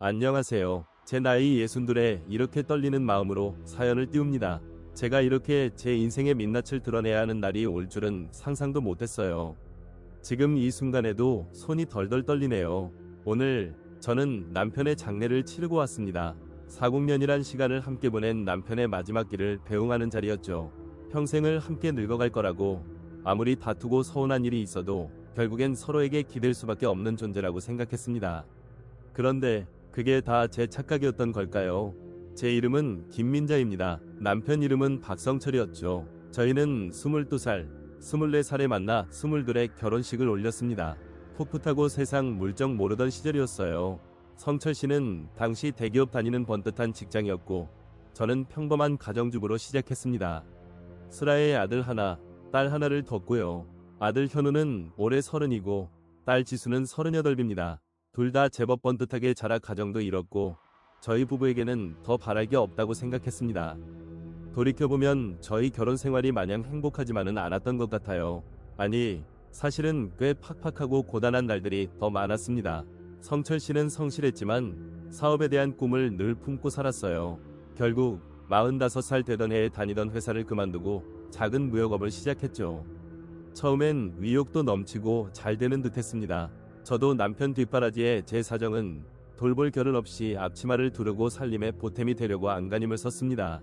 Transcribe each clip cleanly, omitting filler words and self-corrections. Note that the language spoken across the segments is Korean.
안녕하세요. 제 나이 62에 이렇게 떨리는 마음으로 사연을 띄웁니다. 제가 이렇게 제 인생의 민낯을 드러내야 하는 날이 올 줄은 상상도 못했어요. 지금 이 순간에도 손이 덜덜 떨리네요. 오늘 저는 남편의 장례를 치르고 왔습니다. 40년이란 시간을 함께 보낸 남편의 마지막 길을 배웅하는 자리였죠. 평생을 함께 늙어갈 거라고 아무리 다투고 서운한 일이 있어도 결국엔 서로에게 기댈 수밖에 없는 존재라고 생각했습니다. 그런데 그게 다 제 착각이었던 걸까요? 제 이름은 김민자입니다. 남편 이름은 박성철이었죠. 저희는 22살, 24살에 만나 22에 결혼식을 올렸습니다. 풋풋하고 세상 물정 모르던 시절이었어요. 성철 씨는 당시 대기업 다니는 번듯한 직장이었고 저는 평범한 가정주부로 시작했습니다. 슬아의 아들 하나, 딸 하나를 뒀고요. 아들 현우는 올해 30이고 딸 지수는 38입니다. 둘 다 제법 번듯하게 자라 가정도 이뤘고 저희 부부에게는 더 바랄 게 없다고 생각했습니다. 돌이켜보면 저희 결혼 생활이 마냥 행복하지만은 않았던 것 같아요. 아니, 사실은 꽤 팍팍하고 고단한 날들이 더 많았습니다. 성철 씨는 성실했지만 사업에 대한 꿈을 늘 품고 살았어요. 결국 45살 되던 해에 다니던 회사를 그만두고 작은 무역업을 시작했죠. 처음엔 의욕도 넘치고 잘 되는 듯 했습니다. 저도 남편 뒷바라지에 제 사정은 돌볼 겨를 없이 앞치마를 두르고 살림에 보탬이 되려고 안간힘을 썼습니다.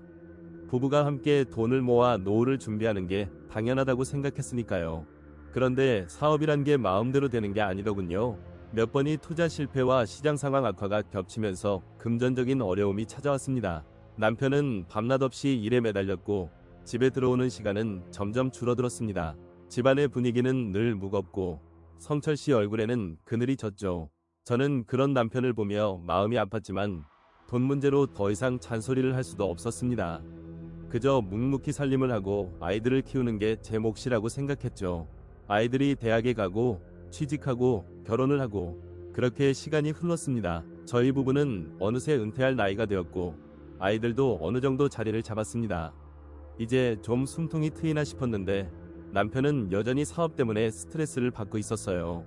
부부가 함께 돈을 모아 노후를 준비하는 게 당연하다고 생각했으니까요. 그런데 사업이란 게 마음대로 되는 게 아니더군요. 몇 번이 투자 실패와 시장 상황 악화가 겹치면서 금전적인 어려움이 찾아왔습니다. 남편은 밤낮 없이 일에 매달렸고 집에 들어오는 시간은 점점 줄어들었습니다. 집안의 분위기는 늘 무겁고 성철 씨 얼굴에는 그늘이 졌죠. 저는 그런 남편을 보며 마음이 아팠지만 돈 문제로 더 이상 잔소리를 할 수도 없었습니다. 그저 묵묵히 살림을 하고 아이들을 키우는 게 제 몫이라고 생각했죠. 아이들이 대학에 가고 취직하고 결혼을 하고 그렇게 시간이 흘렀습니다. 저희 부부는 어느새 은퇴할 나이가 되었고 아이들도 어느 정도 자리를 잡았습니다. 이제 좀 숨통이 트이나 싶었는데 남편은 여전히 사업 때문에 스트레스를 받고 있었어요.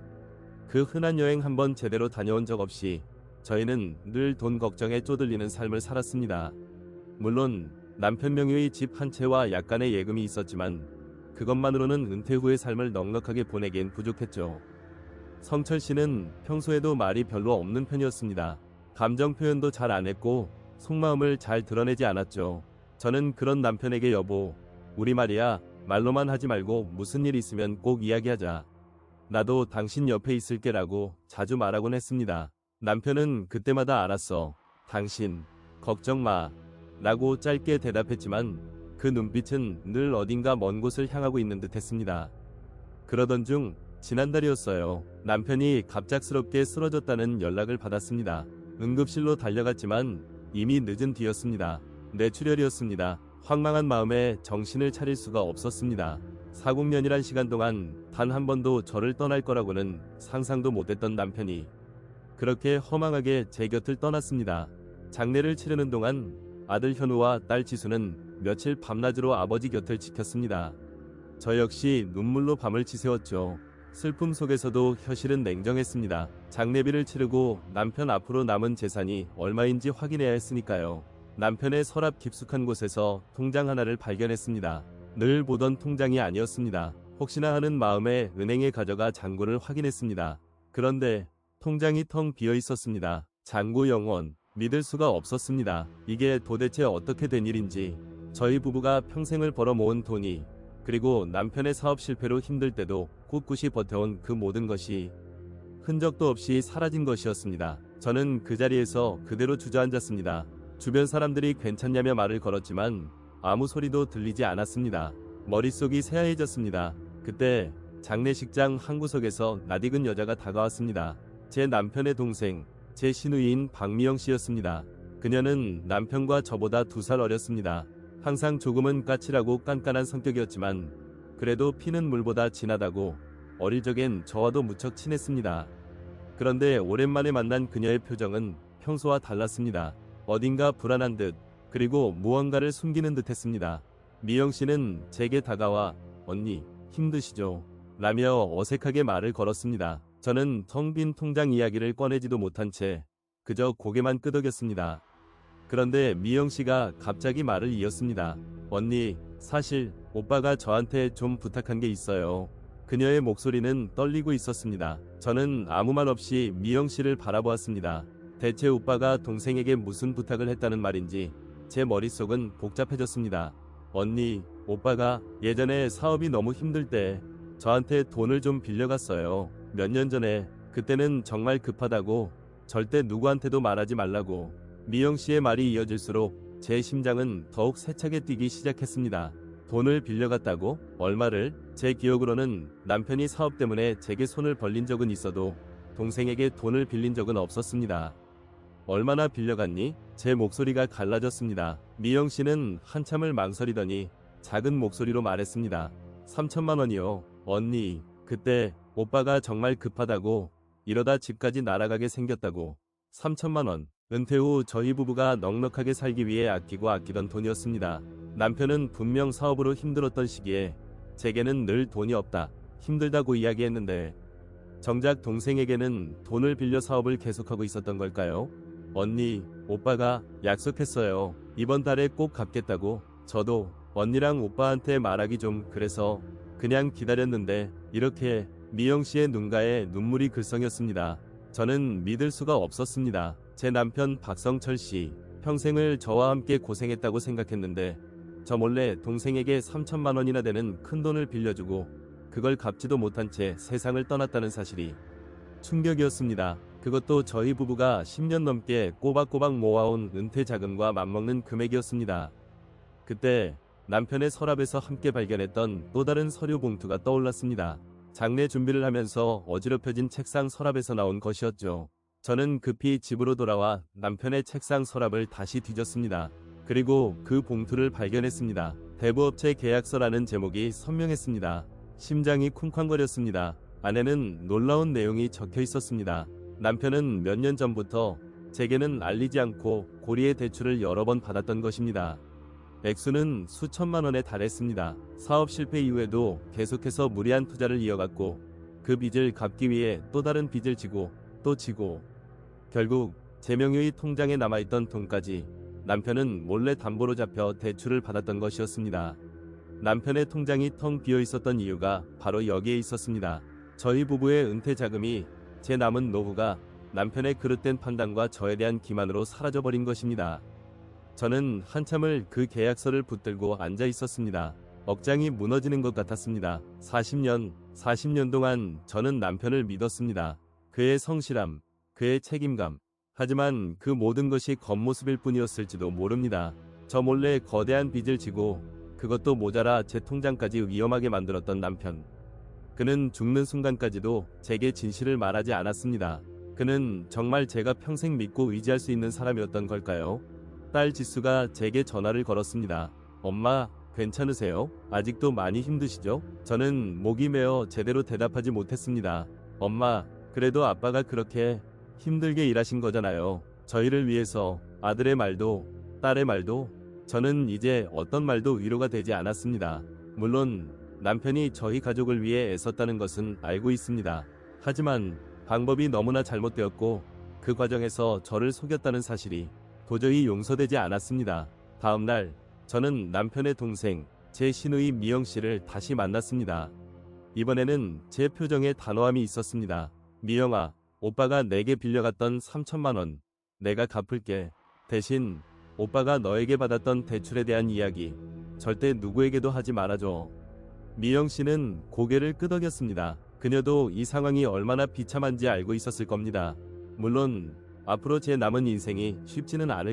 그 흔한 여행 한번 제대로 다녀온 적 없이 저희는 늘 돈 걱정에 쪼들리는 삶을 살았습니다. 물론 남편 명의의 집 한 채와 약간의 예금이 있었지만 그것만으로는 은퇴 후의 삶을 넉넉하게 보내기엔 부족했죠. 성철 씨는 평소에도 말이 별로 없는 편이었습니다. 감정 표현도 잘 안 했고 속마음을 잘 드러내지 않았죠. 저는 그런 남편에게 여보, 우리 말이야, 말로만 하지 말고 무슨 일 있으면 꼭 이야기하자. 나도 당신 옆에 있을게라고 자주 말하곤 했습니다. 남편은 그때마다 알았어. 당신, 걱정 마. 라고 짧게 대답했지만 그 눈빛은 늘 어딘가 먼 곳을 향하고 있는 듯 했습니다. 그러던 중 지난달이었어요. 남편이 갑작스럽게 쓰러졌다는 연락을 받았습니다. 응급실로 달려갔지만 이미 늦은 뒤였습니다. 뇌출혈이었습니다. 황망한 마음에 정신을 차릴 수가 없었습니다. 40년이란 시간 동안 단 한 번도 저를 떠날 거라고는 상상도 못했던 남편이 그렇게 허망하게 제 곁을 떠났습니다. 장례를 치르는 동안 아들 현우와 딸 지수는 며칠 밤낮으로 아버지 곁을 지켰습니다. 저 역시 눈물로 밤을 지새웠죠. 슬픔 속에서도 현실은 냉정했습니다. 장례비를 치르고 남편 앞으로 남은 재산이 얼마인지 확인해야 했으니까요. 남편의 서랍 깊숙한 곳에서 통장 하나를 발견했습니다. 늘 보던 통장이 아니었습니다. 혹시나 하는 마음에 은행에 가져가 잔고를 확인했습니다. 그런데 통장이 텅 비어 있었습니다. 잔고 영원. 믿을 수가 없었습니다. 이게 도대체 어떻게 된 일인지. 저희 부부가 평생을 벌어 모은 돈이, 그리고 남편의 사업 실패로 힘들 때도 꿋꿋이 버텨온 그 모든 것이 흔적도 없이 사라진 것이었습니다. 저는 그 자리에서 그대로 주저앉았습니다. 주변 사람들이 괜찮냐며 말을 걸었지만 아무 소리도 들리지 않았습니다. 머릿속이 새하얘졌습니다. 그때 장례식장 한 구석에서 낯익은 여자가 다가왔습니다. 제 남편의 동생, 제 시누이인 박미영 씨였습니다. 그녀는 남편과 저보다 2살 어렸습니다. 항상 조금은 까칠하고 깐깐한 성격이었지만 그래도 피는 물보다 진하다고 어릴 적엔 저와도 무척 친했습니다. 그런데 오랜만에 만난 그녀의 표정은 평소와 달랐습니다. 어딘가 불안한 듯, 그리고 무언가를 숨기는 듯 했습니다. 미영 씨는 제게 다가와 언니, 힘드시죠? 라며 어색하게 말을 걸었습니다. 저는 텅 빈 통장 이야기를 꺼내지도 못한 채 그저 고개만 끄덕였습니다. 그런데 미영 씨가 갑자기 말을 이었습니다. 언니, 사실 오빠가 저한테 좀 부탁한 게 있어요. 그녀의 목소리는 떨리고 있었습니다. 저는 아무 말 없이 미영 씨를 바라보았습니다. 대체 오빠가 동생에게 무슨 부탁을 했다는 말인지 제 머릿속은 복잡해졌습니다. 언니, 오빠가 예전에 사업이 너무 힘들 때 저한테 돈을 좀 빌려갔어요. 몇 년 전에. 그때는 정말 급하다고, 절대 누구한테도 말하지 말라고. 미영 씨의 말이 이어질수록 제 심장은 더욱 세차게 뛰기 시작했습니다. 돈을 빌려갔다고? 얼마를? 제 기억으로는 남편이 사업 때문에 제게 손을 벌린 적은 있어도 동생에게 돈을 빌린 적은 없었습니다. 얼마나 빌려갔니? 제 목소리가 갈라졌습니다. 미영 씨는 한참을 망설이더니 작은 목소리로 말했습니다. 3천만 원이요. 언니, 그때 오빠가 정말 급하다고, 이러다 집까지 날아가게 생겼다고. 3천만 원. 은퇴 후 저희 부부가 넉넉하게 살기 위해 아끼던 돈이었습니다. 남편은 분명 사업으로 힘들었던 시기에 제게는 늘 돈이 없다, 힘들다고 이야기했는데 정작 동생에게는 돈을 빌려 사업을 계속하고 있었던 걸까요? 언니, 오빠가 약속했어요. 이번 달에 꼭 갚겠다고. 저도 언니랑 오빠한테 말하기 좀 그래서 그냥 기다렸는데 이렇게. 미영 씨의 눈가에 눈물이 글썽였습니다. 저는 믿을 수가 없었습니다. 제 남편 박성철 씨, 평생을 저와 함께 고생했다고 생각했는데 저 몰래 동생에게 3천만 원이나 되는 큰 돈을 빌려주고 그걸 갚지도 못한 채 세상을 떠났다는 사실이 충격이었습니다. 그것도 저희 부부가 10년 넘게 꼬박꼬박 모아온 은퇴 자금과 맞먹는 금액이었습니다. 그때 남편의 서랍에서 함께 발견했던 또 다른 서류 봉투가 떠올랐습니다. 장례 준비를 하면서 어지럽혀진 책상 서랍에서 나온 것이었죠. 저는 급히 집으로 돌아와 남편의 책상 서랍을 다시 뒤졌습니다. 그리고 그 봉투를 발견했습니다. 대부업체 계약서라는 제목이 선명했습니다. 심장이 쿵쾅거렸습니다. 안에는 놀라운 내용이 적혀 있었습니다. 남편은 몇 년 전부터 제게는 알리지 않고 고리의 대출을 여러 번 받았던 것입니다. 액수는 수천만 원에 달했습니다. 사업 실패 이후에도 계속해서 무리한 투자를 이어갔고 그 빚을 갚기 위해 또 다른 빚을 지고 또 지고 결국 제 명의의 통장에 남아있던 돈까지 남편은 몰래 담보로 잡혀 대출을 받았던 것이었습니다. 남편의 통장이 텅 비어 있었던 이유가 바로 여기에 있었습니다. 저희 부부의 은퇴 자금이 제 남은 노후가 남편의 그릇된 판단과 저에 대한 기만으로 사라져버린 것입니다. 저는 한참을 그 계약서를 붙들고 앉아 있었습니다. 억장이 무너지는 것 같았습니다. 40년 동안 저는 남편을 믿었습니다. 그의 성실함, 그의 책임감. 하지만 그 모든 것이 겉모습일 뿐이었을지도 모릅니다. 저 몰래 거대한 빚을 지고 그것도 모자라 제 통장까지 위험하게 만들었던 남편. 그는 죽는 순간까지도 제게 진실을 말하지 않았습니다. 그는 정말 제가 평생 믿고 의지할 수 있는 사람이었던 걸까요? 딸 지수가 제게 전화를 걸었습니다. 엄마, 괜찮으세요? 아직도 많이 힘드시죠? 저는 목이 메어 제대로 대답하지 못했습니다. 엄마, 그래도 아빠가 그렇게 힘들게 일하신 거잖아요. 저희를 위해서. 아들의 말도, 딸의 말도. 저는 이제 어떤 말도 위로가 되지 않았습니다. 물론 남편이 저희 가족을 위해 애썼다는 것은 알고 있습니다. 하지만 방법이 너무나 잘못되었고 그 과정에서 저를 속였다는 사실이 도저히 용서되지 않았습니다. 다음 날 저는 남편의 동생, 제 시누이 미영 씨를 다시 만났습니다. 이번에는 제 표정에 단호함이 있었습니다. 미영아, 오빠가 내게 빌려갔던 3천만 원 내가 갚을게. 대신 오빠가 너에게 받았던 대출에 대한 이야기 절대 누구에게도 하지 말아줘. 미영 씨는 고개를 끄덕였습니다. 그녀도 이 상황이 얼마나 비참한지 알고 있었을 겁니다. 물론 앞으로 제 남은 인생이 쉽지는 않을